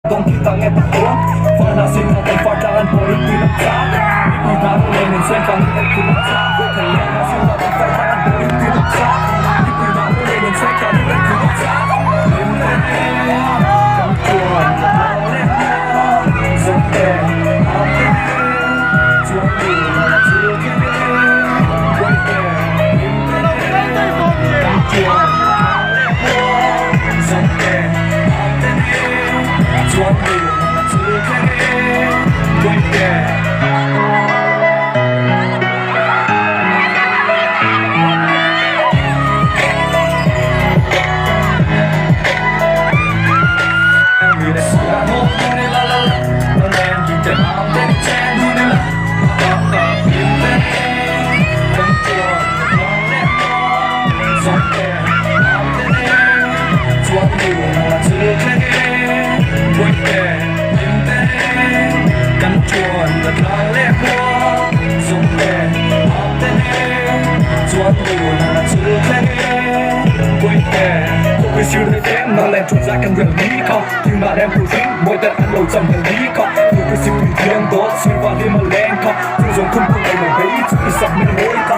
Dong kita ngetakon Fanasin natin partaan Boring pinagsak Iko'y nakulenin Sen kang ikay pinagsak Fanasin natin partaan Boring pinagsak Iko'y nakulenin Sen kang ikay pinagsak Kang tuwan Nakulit mo Sante Atin Tuwan mo Natigin Wait there Kang tuwan Nakulit mo Sante Atin Tuwan mo Natigin Wait there Siêu đời đêm mà lên trốn ra căn nguyên lý không nhưng mà em phụ dính mỗi tên ăn lầu trong đời lý không người cứ siêu tùy thiên tốt siêu vào đi mà lên không thường dùng không có ngày mà bấy chỉ sắp mình mối không